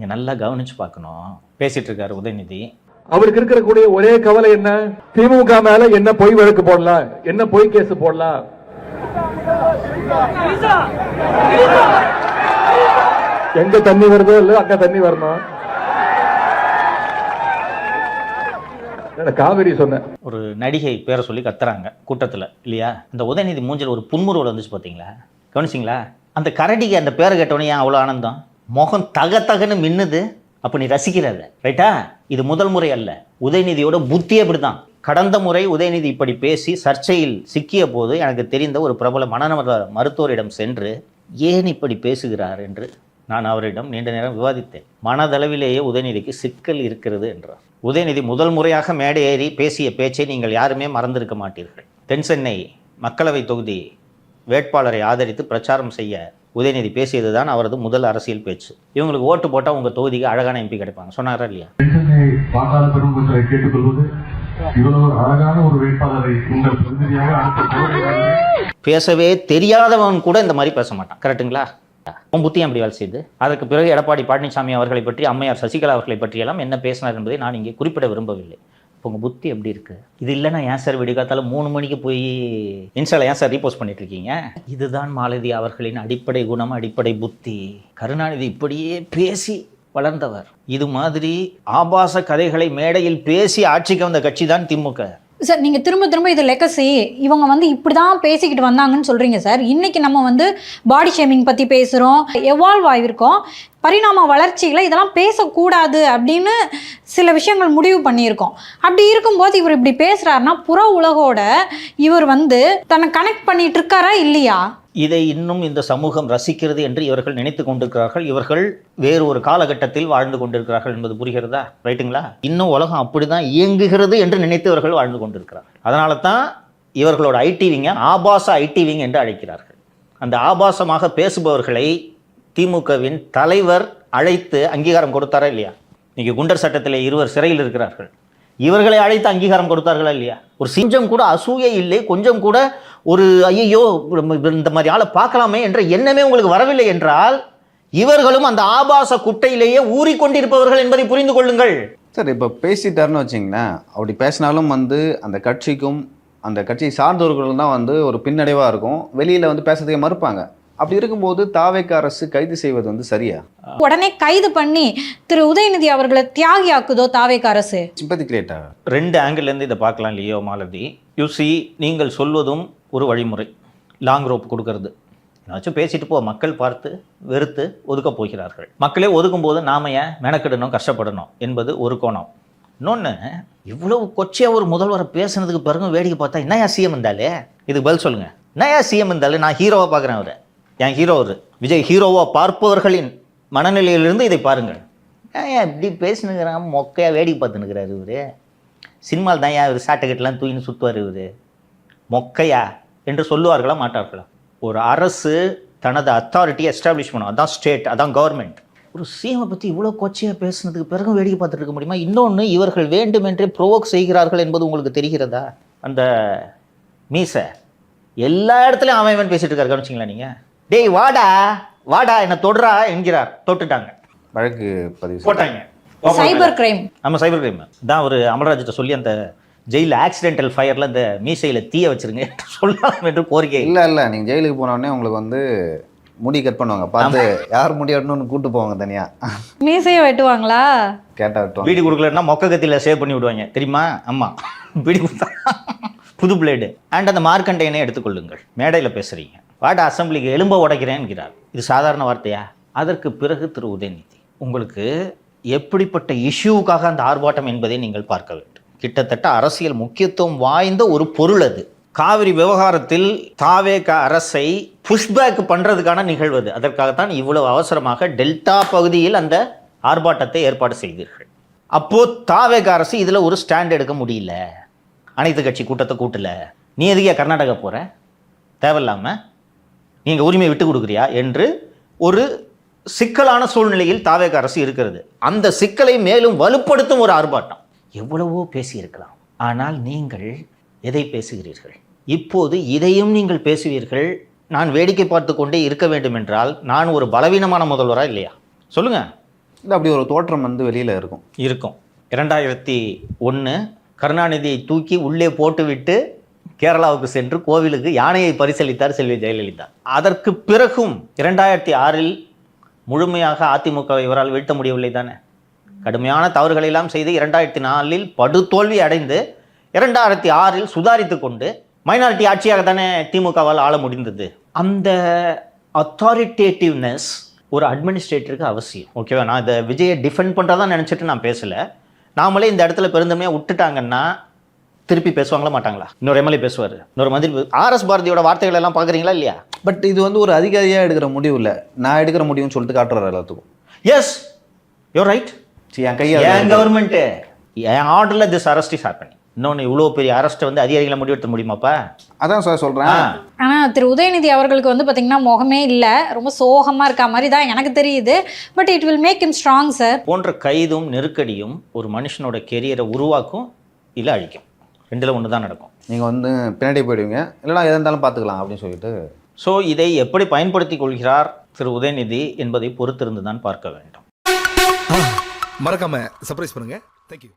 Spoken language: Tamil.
நீங்கள் நல்லா கவனிச்சு பார்க்கணும். பேசிட்டு இருக்காரு உதயநிதி. அவருக்கு இருக்கக்கூடிய ஒரே கவலை என்ன? திமுக மேல என்ன பொய் வழக்கு போடலாம், என்ன பொய் கேஸ் போடலாம். எங்க தண்ணி வருதோ இல்ல அங்க தண்ணி வரணும். காவிரி சொன்ன ஒரு நடிகை பேரை சொல்லி கத்துறாங்க கூட்டத்தில் இல்லையா? இந்த உதயநிதி மூஞ்சில் ஒரு புன்முறுவல் வந்துச்சு பார்த்தீங்களா? கவனிச்சிங்களா? அந்த கரடிக்கு அந்த பேரை கேட்டோன்னே ஏன் அவ்வளோ ஆனந்தம்? முகம் தகன்னு மின்னுது. அப்போ நீ ரசிக்கிறாத, ரைட்டா? இது முதல் முறை அல்ல. உதயநிதியோட புத்தியே இப்படிதான். கடந்த முறை உதயநிதி இப்படி பேசி சர்ச்சையில் சிக்கிய போது எனக்கு தெரிந்த ஒரு பிரபல மனநல மருத்துவரிடம் சென்று ஏன் இப்படி பேசுகிறார் என்று நான் அவரிடம் நீண்ட நேரம் விவாதித்தேன். மனதளவிலேயே உதயநிதிக்கு சிக்கல் இருக்கிறது என்றார். உதயநிதி முதல் முறையாக மேடை ஏறி பேசிய பேச்சை நீங்கள் யாருமே மறந்திருக்க மாட்டீர்கள். தென்சென்னை மக்களவை தொகுதி வேட்பாளரை ஆதரித்து பிரச்சாரம் செய்ய உதயநிதி பேசியது தான் அவரது முதல் அரசியல் பேச்சு. இவங்களுக்கு ஓட்டு போட்டால் உங்கள் தொகுதிக்கு அழகான எம்பி கிடைப்பாங்க சொன்னாரா இல்லையா? கேட்டுக்கொள்வது அழகான ஒரு வேட்பாளரை உங்கள் பேசவே தெரியாதவன் கூட இந்த மாதிரி பேச மாட்டான். கரெக்டுங்களா? புத்தி அப்படி வேலை செய்து. அதற்கு பிறகு எடப்பாடி பழனிசாமி அவர்களை பற்றி, அம்மையார் சசிகலா அவர்களை பற்றியெல்லாம் என்ன பேசினார் என்பதை நான் இங்கே குறிப்பிட விரும்பவில்லை. இப்போ உங்கள் புத்தி எப்படி இருக்குது? இது இல்லைன்னா ஏன் சார் விடிகாத்தால 3 மணிக்கு போய் இன்ஸ்டால ஏன் சார் ரீபோஸ்ட் பண்ணிட்டு இருக்கீங்க? இதுதான் மாலதி அவர்களின் அடிப்படை குணம், அடிப்படை புத்தி. கருணாநிதி இப்படியே பேசி வளர்ந்தவர். இது மாதிரி ஆபாச கதைகளை மேடையில் பேசி ஆட்சிக்கு வந்த கட்சி தான் திமுக. சார், நீங்கள் திரும்ப இது லெகசி, இவங்க இப்படி தான் பேசிக்கிட்டு வந்தாங்கன்னு சொல்கிறீங்க சார். இன்றைக்கி நம்ம பாடி ஷேமிங் பற்றி பேசுகிறோம், எவால்வ் ஆகியிருக்கோம், பரிணாம வளர்ச்சிகளை இதெல்லாம் பேசக்கூடாது அப்படின்னு சில விஷயங்கள் முடிவு பண்ணியிருக்கோம். அப்படி இருக்கும்போது இவர் இப்படி பேசுகிறாருன்னா புற உலகோட இவர் தன்னை கனெக்ட் பண்ணிட்டு இருக்காரா இல்லையா? இதை இன்னும் இந்த சமூகம் ரசிக்கிறது என்று இவர்கள் நினைத்து கொண்டிருக்கிறார்கள். இவர்கள் வேறு ஒரு காலகட்டத்தில் வாழ்ந்து கொண்டிருக்கிறார்கள் என்பது புரிகிறதா? ரைட்டுங்களா? இன்னும் உலகம் அப்படிதான் இயங்குகிறது என்று நினைத்து இவர்கள் வாழ்ந்து கொண்டிருக்கிறார்கள். அதனால தான் இவர்களோட ஐடிவிங்க ஆபாச ஐடிவிங் என்று அழைக்கிறார்கள். அந்த ஆபாசமாக பேசுபவர்களை திமுகவின் தலைவர் அழைத்து அங்கீகாரம் கொடுத்தாரா இல்லையா? இன்னைக்கு குண்டர் சட்டத்தில் 2 சிறையில் இருக்கிறார்கள். இவர்களை அழைத்து அங்கீகாரம் கொடுத்தார்களா இல்லையா? ஒரு கொஞ்சம் கூட அசூயை இல்லை, கொஞ்சம் கூட ஒரு ஐயோ இந்த மாதிரி ஆளை பார்க்கலாமே என்ற எண்ணமே உங்களுக்கு வரவில்லை என்றால் இவர்களும் அந்த ஆபாச குட்டையிலேயே ஊறிக்கொண்டிருப்பவர்கள் என்பதை புரிந்து கொள்ளுங்கள். சார், இப்போ பேசிட்டாருன்னு வச்சிங்களேன், அப்படி பேசினாலும் அந்த கட்சிக்கும் அந்த கட்சியை சார்ந்தவர்களும் தான் ஒரு பின்னடைவாக இருக்கும். வெளியில் பேசுறதுக்கே மறுப்பாங்க. அப்படி இருக்கும்போது தாவேக அரசு கைது செய்வது சரியா? உடனே கைது பண்ணி திரு உதயநிதி அவர்களை தியாகியாக்குதோ தாவேக அரசு? சிம்பத்தி கிரியேட்டா? 2 ஆங்கிள்லேருந்து இதை பார்க்கலாம் இல்லையோ மாலதி. யூசி, நீங்கள் சொல்வதும் ஒரு வழிமுறை. லாங் ரோப் கொடுக்கறது, ஏதாச்சும் பேசிட்டு போ, மக்கள் பார்த்து வெறுத்து ஒதுக்க போகிறார்கள். மக்களே ஒதுக்கும் போது நாம ஏன் மெனக்கிடணும், கஷ்டப்படணும் என்பது ஒரு கோணம். இன்னொன்று, இவ்வளவு கொச்சையாக ஒரு முதல்வரை பேசுனதுக்கு பிறகு வேடிக்கை பார்த்தா என்னையா சிஎம் இருந்தாலே? இதுக்கு பதில் சொல்லுங்கள். என்னையா சிஎம் இருந்தாலும் நான் ஹீரோவாக பார்க்குறேன். அவரை என் ஹீரோ அவர். விஜய் ஹீரோவாக பார்ப்பவர்களின் மனநிலையிலிருந்து இதை பாருங்கள். ஏன் இப்படி பேசினுக்கிறான், மொக்கையாக வேடிக்கை பார்த்துனுக்கிறாரு இவர். சினிமாவில் தான் ஏன் இவர் சாட்டைக்கட்டெலாம் தூயின்னு சுற்றுவார் இவர், மொக்கையா என்று சொல்லுவார்களா மாட்டார்களா? ஒரு அரசு தனது அத்தாரிட்டியை எஸ்டாப்ளிஷ் பண்ணும், அதான் ஸ்டேட், அதான் கவர்மெண்ட். ஒரு சிஎம்ஐ பற்றி இவ்வளோ கொச்சையாக பேசுனதுக்கு பிறகு வேடிக்கை பார்த்துட்டு இருக்க முடியுமா? இன்னொன்று, இவர்கள் வேண்டுமென்றே ப்ரோவோக் செய்கிறார்கள் என்பது உங்களுக்கு தெரிகிறதா? அந்த மீசை எல்லா இடத்துலையும் அவன் பேசிட்டு இருக்காரு. கவனிச்சிங்களா நீங்கள்? டேய் வாடா வாடா என்ன தொடுறா என்கிறார். தொட்டுட்டாங்க, வழக்கு பதிவு போட்டாங்க. Cyber crime. ஆமாம், சைபர் கிரைம் தான். ஒரு அமல்ராஜ்கிட்ட சொல்லி அந்த ஜெயிலில் ஆக்சிடென்டல் ஃபயரில் இந்த மீசையில் தீய வச்சிருங்க சொல்லலாம் என்று கோரிக்கை. இல்லை நீங்கள் ஜெயிலுக்கு போனோடனே உங்களுக்கு முடி கட் பண்ணுவாங்க, பார்த்து யார் முடி வெட்டணும்னு கூட்டு போவாங்க. தனியாக மீசையை வெட்டுவாங்களா? கேட்டால் வெட்டுவாங்க. வீடு கொடுக்கலன்னா மொக்க கத்தியில் சேவ் பண்ணி விடுவாங்க தெரியுமா? ஆமாம், வீடு கொடுத்தா புது பிளேடு. அண்ட் அந்த மார்க்கண்டையனை எடுத்துக்கொள்ளுங்கள். மேடையில் பேசுகிறீங்க, வாடா அசம்பிளிக்கு எலும்ப உடைக்கிறேன் என்கிறார். இது சாதாரண வார்த்தையா? அதற்கு பிறகு திரு உதயநிதி, உங்களுக்கு எப்படிப்பட்ட இஷ்யூவுக்காக அந்த ஆர்ப்பாட்டம் என்பதை நீங்கள் பார்க்க வேண்டும். கிட்டத்தட்ட அரசியல் முக்கியத்துவம் வாய்ந்த ஒரு பொருள் அது. காவிரி விவகாரத்தில் தாவேக அரசை புஷ்பேக் பண்ணுறதுக்கான நிகழ்வது. அதற்காகத்தான் இவ்வளவு அவசரமாக டெல்டா பகுதியில் அந்த ஆர்ப்பாட்டத்தை ஏற்பாடு செய்தீர்கள். அப்போது தாவேக அரசு இதில் ஒரு ஸ்டாண்ட் எடுக்க முடியல, அனைத்து கட்சி கூட்டத்தை கூட்டல, நீ எதுக்கே கர்நாடகா போகிற, தேவையில்லாமல் நீங்கள் உரிமை விட்டு கொடுக்குறியா என்று ஒரு சிக்கலான சூழ்நிலையில் தாவேக அரசு இருக்கிறது. அந்த சிக்கலை மேலும் வலுப்படுத்தும் ஒரு ஆர்ப்பாட்டம். எவ்வளவோ பேசியிருக்கலாம், ஆனால் நீங்கள் எதை பேசுகிறீர்கள்? இப்போது இதையும் நீங்கள் பேசுவீர்கள். நான் வேடிக்கை பார்த்து கொண்டே இருக்க வேண்டும் என்றால் நான் ஒரு பலவீனமான முதல்வரா இல்லையா? சொல்லுங்கள். இல்லை அப்படி ஒரு தோற்றம் வந்து வெளியில் இருக்கும். இருக்கும். 2001 கருணாநிதியை தூக்கி உள்ளே போட்டுவிட்டு கேரளாவுக்கு சென்று கோவிலுக்கு யானையை பரிசளித்தார் செல்வி ஜெயலலிதா. அதற்கு பிறகும் 2006 முழுமையாக அதிமுக இவரால் வீழ்த்த முடியவில்லை தானே. கடுமையான தவறுகளை எல்லாம் செய்து 2004 படுதோல்வி அடைந்து 2006 சுதாரித்து கொண்டு மைனாரிட்டி ஆட்சியாக தானே திமுகவால் ஆள முடிந்தது. அந்த அத்தாரிட்டேட்டிவ்னஸ் ஒரு அட்மினிஸ்ட்ரேட்டருக்கு அவசியம். ஓகேவா? நான் இதை விஜயை டிஃபெண்ட் பண்ணுறதா நினச்சிட்டு நான் பேசலை. நாமளே இந்த இடத்துல பெருந்தமையாக விட்டுட்டாங்கன்னா திருப்பி பேசுவாங்களா மாட்டாங்களா? இன்னொரு எம்எல்ஏ பேசுவார், இன்னொரு மந்திரி. ஆர்எஸ் பாரதியோட வார்த்தைகள் எல்லாம் பார்க்குறீங்களா இல்லையா? பட் இது வந்து ஒரு அதிகாரியாக எடுக்கிற முடிவு இல்லை, நான் எடுக்கிற முடிவுன்னு சொல்லிட்டு காட்டுறாரு எல்லாத்துக்கும். S, your right. என் கையை என் கவர்மெண்ட்டு என் ஆர்டரில் திஸ் அரெஸ்ட் இஸ் ஹேப்பனிங். இன்னொன்று இவ்வளோ பெரிய அரெஸ்ட்டை வந்து அதிகாரிகளை முடிவெடுத்த முடியுமாப்பா? அதான் சார் சொல்கிறேன். ஆனால் திரு உதயநிதி அவர்களுக்கு வந்து பார்த்தீங்கன்னா முகமே இல்லை, ரொம்ப சோகமாக இருக்க மாதிரி தான் எனக்கு தெரியுது. But it will make him strong sir. போன்ற கைதும் நெருக்கடியும் ஒரு மனுஷனோட கெரியரை உருவாக்கும் இல்லை அழிக்கும். ரெண்டில் ஒன்று தான் நடக்கும். நீங்கள் வந்து பின்னாடி போயிடுவீங்க, இல்லைனா எதாக இருந்தாலும் பார்த்துக்கலாம் அப்படின்னு சொல்லிட்டு. ஸோ இதை எப்படி பயன்படுத்தி கொள்கிறார் திரு உதயநிதி என்பதை பொறுத்திருந்து தான் பார்க்க வேண்டும். மறக்காம சர்ப்ரைஸ் பண்ணுங்க. தேங்க்யூ.